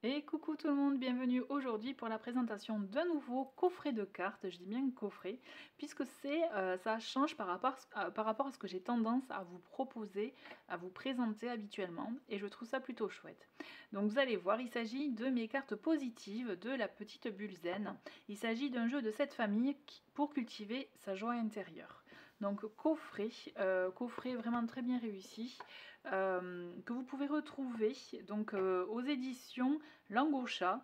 Et coucou tout le monde, bienvenue aujourd'hui pour la présentation d'un nouveau coffret de cartes, je dis bien coffret, puisque ça change par rapport à ce que j'ai tendance à vous proposer, à vous présenter habituellement, et je trouve ça plutôt chouette. Donc vous allez voir, il s'agit de mes cartes positives de la petite bulle zen. Il s'agit d'un jeu de cette famille pour cultiver sa joie intérieure. Donc coffret vraiment très bien réussi, que vous pouvez retrouver donc, aux éditions Langosha,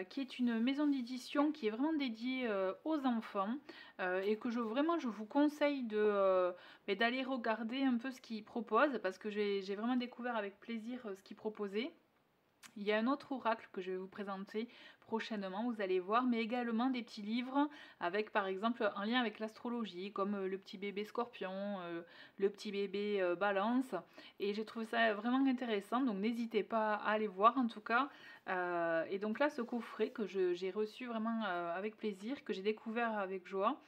qui est une maison d'édition qui est vraiment dédiée aux enfants, et que je vous conseille d'aller regarder un peu ce qu'ils proposent, parce que j'ai vraiment découvert avec plaisir ce qu'ils proposaient. Il y a un autre oracle que je vais vous présenter prochainement, vous allez voir, mais également des petits livres avec par exemple un lien avec l'astrologie, comme le petit bébé scorpion, le petit bébé balance. Et j'ai trouvé ça vraiment intéressant, donc n'hésitez pas à aller voir en tout cas. Et donc là, ce coffret que j'ai reçu vraiment avec plaisir, que j'ai découvert avec joie,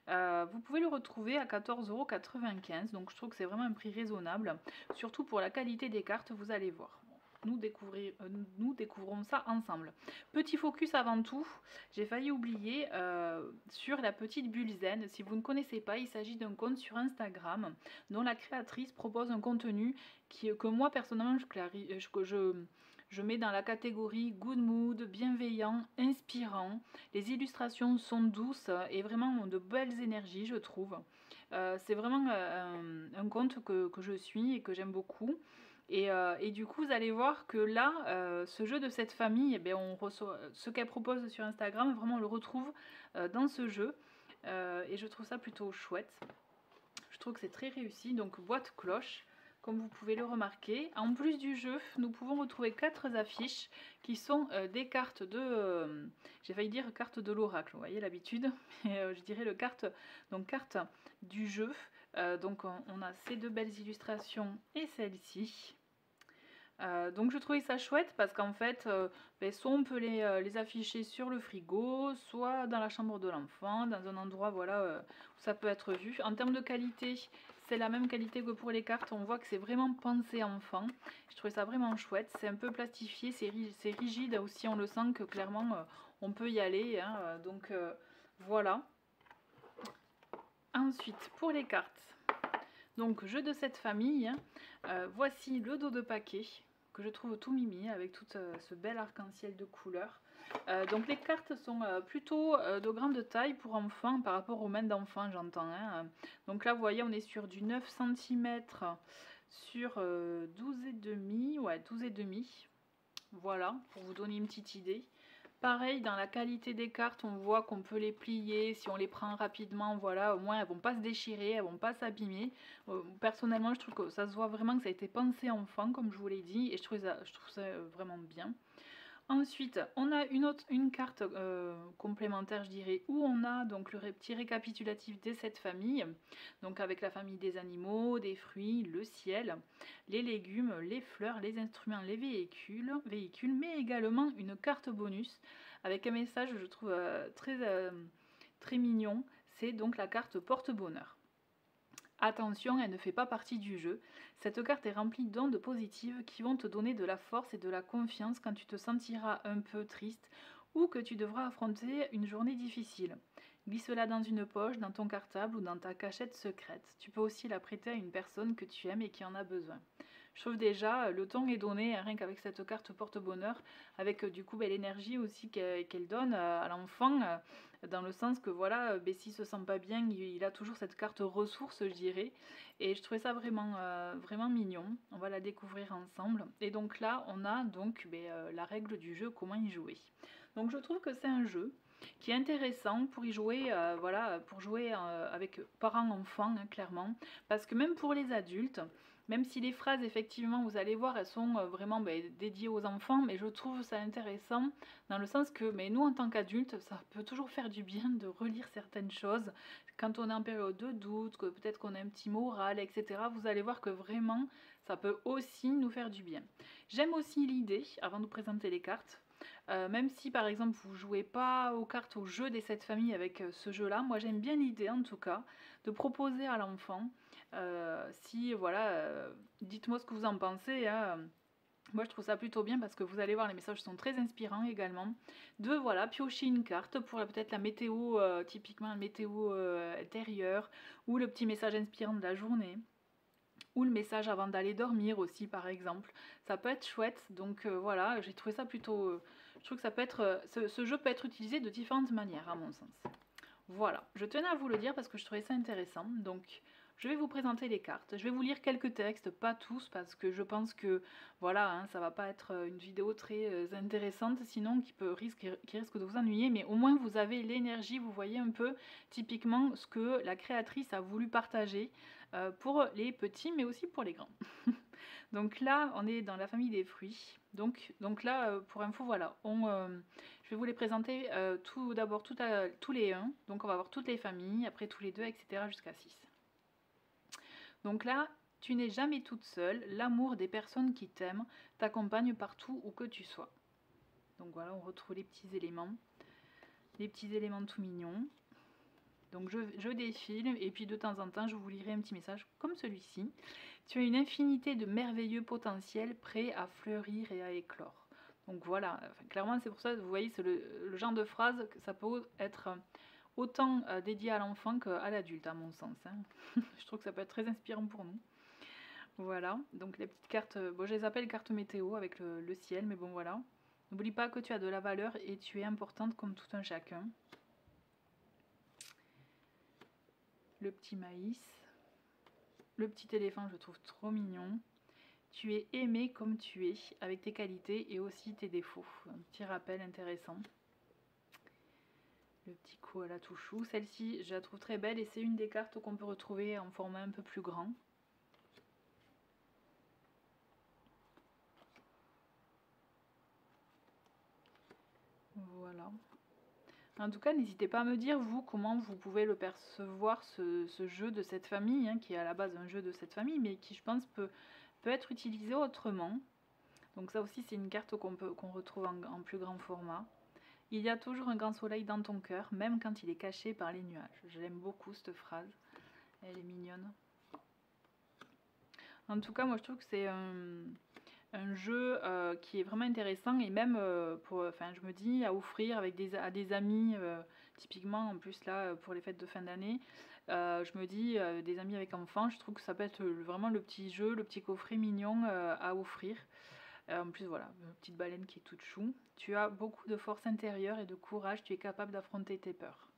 vous pouvez le retrouver à 14,95 €, donc je trouve que c'est vraiment un prix raisonnable, surtout pour la qualité des cartes, vous allez voir. Nous découvrons ça ensemble. Petit focus avant tout, j'ai failli oublier sur la petite bulle zen. Si vous ne connaissez pas, il s'agit d'un compte sur Instagram dont la créatrice propose un contenu que moi personnellement je mets dans la catégorie good mood, bienveillant, inspirant. Les illustrations sont douces et vraiment ont de belles énergies, je trouve. C'est vraiment un conte que je suis et que j'aime beaucoup. Et du coup, vous allez voir que là, ce jeu de cette famille, eh bien, on reçoit ce qu'elle propose sur Instagram, vraiment on le retrouve dans ce jeu. Et je trouve ça plutôt chouette. Je trouve que c'est très réussi. Donc boîte cloche, comme vous pouvez le remarquer. En plus du jeu, nous pouvons retrouver 4 affiches qui sont des cartes de... j'ai failli dire carte de l'oracle, vous voyez l'habitude. Mais je dirais carte du jeu. Donc on a ces deux belles illustrations et celle-ci. Donc je trouvais ça chouette parce qu'en fait, soit on peut les afficher sur le frigo, soit dans la chambre de l'enfant, dans un endroit voilà, où ça peut être vu. En termes de qualité, c'est la même qualité que pour les cartes, on voit que c'est vraiment pensé enfant. Je trouvais ça vraiment chouette, c'est un peu plastifié, c'est rigide aussi, on le sent que clairement on peut y aller, hein, donc voilà. Ensuite, pour les cartes, donc jeu de cette famille, voici le dos de paquet que je trouve tout mimi avec tout ce bel arc-en-ciel de couleurs. Donc les cartes sont plutôt de grande taille pour enfants par rapport aux mains d'enfants, j'entends, hein. Donc là vous voyez on est sur du 9 cm sur 12,5, ouais 12,5. Voilà, pour vous donner une petite idée. Pareil, dans la qualité des cartes, on voit qu'on peut les plier, si on les prend rapidement, voilà, au moins elles vont pas se déchirer, elles vont pas s'abîmer. Personnellement, je trouve que ça se voit vraiment que ça a été pensé enfant, comme je vous l'ai dit, et je trouve ça vraiment bien. Ensuite, on a une carte complémentaire, je dirais, où on a donc le petit récapitulatif de cette famille, donc avec la famille des animaux, des fruits, le ciel, les légumes, les fleurs, les instruments, les véhicules, mais également une carte bonus avec un message, je trouve très mignon. C'est donc la carte porte-bonheur. Attention, elle ne fait pas partie du jeu. Cette carte est remplie d'ondes positives qui vont te donner de la force et de la confiance quand tu te sentiras un peu triste ou que tu devras affronter une journée difficile. Glisse-la dans une poche, dans ton cartable ou dans ta cachette secrète. Tu peux aussi la prêter à une personne que tu aimes et qui en a besoin. Je trouve déjà le ton est donné rien qu'avec cette carte porte-bonheur, avec du coup l'énergie aussi qu'elle donne à l'enfant, dans le sens que voilà, s'il se sent pas bien, il a toujours cette carte ressource, je dirais. Et je trouvais ça vraiment mignon. On va la découvrir ensemble. Et donc là, on a donc la règle du jeu, comment y jouer. Donc je trouve que c'est un jeu qui est intéressant pour y jouer, voilà, pour jouer avec parents-enfants, hein, clairement. Parce que même pour les adultes, même si les phrases, effectivement, vous allez voir, elles sont vraiment dédiées aux enfants, mais je trouve ça intéressant dans le sens que nous, en tant qu'adultes, ça peut toujours faire du bien de relire certaines choses. Quand on est en période de doute, que peut-être qu'on a un petit moral, etc., vous allez voir que vraiment, ça peut aussi nous faire du bien. J'aime aussi l'idée, avant de vous présenter les cartes, même si par exemple vous jouez pas aux cartes au jeu des 7 familles avec ce jeu là, moi j'aime bien l'idée en tout cas de proposer à l'enfant, si voilà, dites-moi ce que vous en pensez, hein. Moi je trouve ça plutôt bien parce que vous allez voir, les messages sont très inspirants également. De voilà, piocher une carte pour peut-être la météo, typiquement la météo intérieure, ou le petit message inspirant de la journée, ou le message avant d'aller dormir aussi par exemple. Ça peut être chouette, donc voilà, j'ai trouvé ça plutôt... je trouve que ça peut être, ce jeu peut être utilisé de différentes manières à mon sens. Voilà, je tenais à vous le dire parce que je trouvais ça intéressant. Donc, je vais vous présenter les cartes. Je vais vous lire quelques textes, pas tous, parce que je pense que, voilà, hein, ça va pas être une vidéo très intéressante, sinon qui risque de vous ennuyer. Mais au moins, vous avez l'énergie, vous voyez un peu, typiquement, ce que la créatrice a voulu partager pour les petits, mais aussi pour les grands. Donc là, on est dans la famille des fruits. Donc là, pour info, voilà, je vais vous les présenter tout d'abord tous les 1. Donc on va voir toutes les familles, après tous les 2, etc. jusqu'à 6. Donc là, tu n'es jamais toute seule. L'amour des personnes qui t'aiment t'accompagne partout où que tu sois. Donc voilà, on retrouve les petits éléments tout mignons. Donc je défile et puis de temps en temps je vous lirai un petit message comme celui-ci. Tu as une infinité de merveilleux potentiels prêts à fleurir et à éclore. Donc voilà, enfin, clairement c'est pour ça, vous voyez, c'est le genre de phrase que ça peut être autant dédié à l'enfant qu'à l'adulte à mon sens. Hein. Je trouve que ça peut être très inspirant pour nous. Voilà, donc les petites cartes, bon je les appelle cartes météo avec le ciel, mais bon voilà. N'oublie pas que tu as de la valeur et tu es importante comme tout un chacun. Le petit maïs, le petit éléphant, je trouve trop mignon. Tu es aimé comme tu es, avec tes qualités et aussi tes défauts. Un petit rappel intéressant. Le petit koala tout chou. Celle-ci, je la trouve très belle et c'est une des cartes qu'on peut retrouver en format un peu plus grand. Voilà. En tout cas, n'hésitez pas à me dire, vous, comment vous pouvez le percevoir, ce jeu de cette famille, hein, qui est à la base un jeu de cette famille, mais qui, je pense, peut être utilisé autrement. Donc ça aussi, c'est une carte qu'on retrouve en plus grand format. Il y a toujours un grand soleil dans ton cœur, même quand il est caché par les nuages. Je l'aime beaucoup, cette phrase. Elle est mignonne. En tout cas, moi, je trouve que c'est un jeu qui est vraiment intéressant et même je me dis à offrir à des amis, typiquement en plus là pour les fêtes de fin d'année, je me dis des amis avec enfants, je trouve que ça peut être vraiment le petit jeu, le petit coffret mignon à offrir. En plus voilà, une petite baleine qui est toute chou. Tu as beaucoup de force intérieure et de courage, tu es capable d'affronter tes peurs.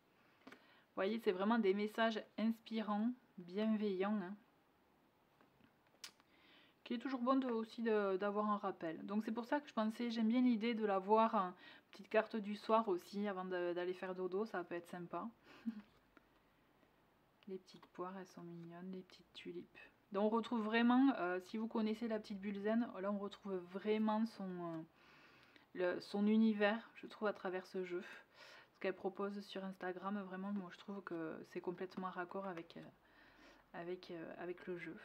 Vous voyez, c'est vraiment des messages inspirants, bienveillants, hein, qui est toujours bon aussi d'avoir un rappel. Donc c'est pour ça que je pensais, j'aime bien l'idée de l'avoir en petite carte du soir aussi, avant d'aller faire dodo, ça peut être sympa. Les petites poires, elles sont mignonnes, les petites tulipes. Donc on retrouve vraiment, si vous connaissez la petite Bulzen, là on retrouve vraiment son univers, je trouve, à travers ce jeu. Ce qu'elle propose sur Instagram, vraiment, moi je trouve que c'est complètement raccord avec le jeu.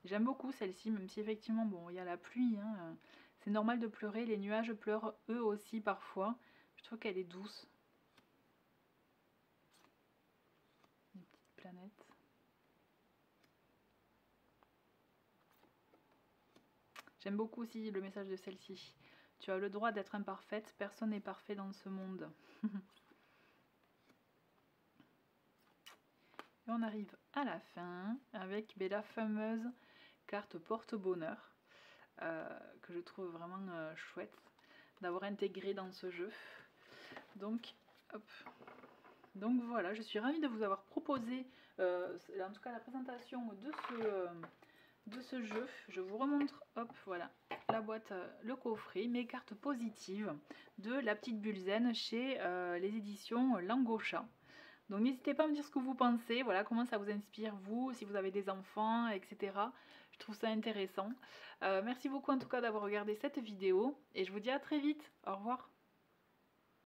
J'aime beaucoup celle-ci, même si effectivement, bon, il y a la pluie, hein, c'est normal de pleurer, les nuages pleurent eux aussi parfois. Je trouve qu'elle est douce. Une petite planète. J'aime beaucoup aussi le message de celle-ci. Tu as le droit d'être imparfaite, personne n'est parfait dans ce monde. Et on arrive à la fin avec la fameuse carte porte-bonheur que je trouve vraiment chouette d'avoir intégré dans ce jeu. Donc, hop. Donc voilà, je suis ravie de vous avoir proposé en tout cas la présentation de ce jeu. Je vous remontre, hop, voilà, la boîte, le coffret, mes cartes positives de la petite Bulzen chez les éditions Langocha. Donc n'hésitez pas à me dire ce que vous pensez, voilà, comment ça vous inspire vous, si vous avez des enfants, etc. Je trouve ça intéressant. Merci beaucoup en tout cas d'avoir regardé cette vidéo et je vous dis à très vite. Au revoir.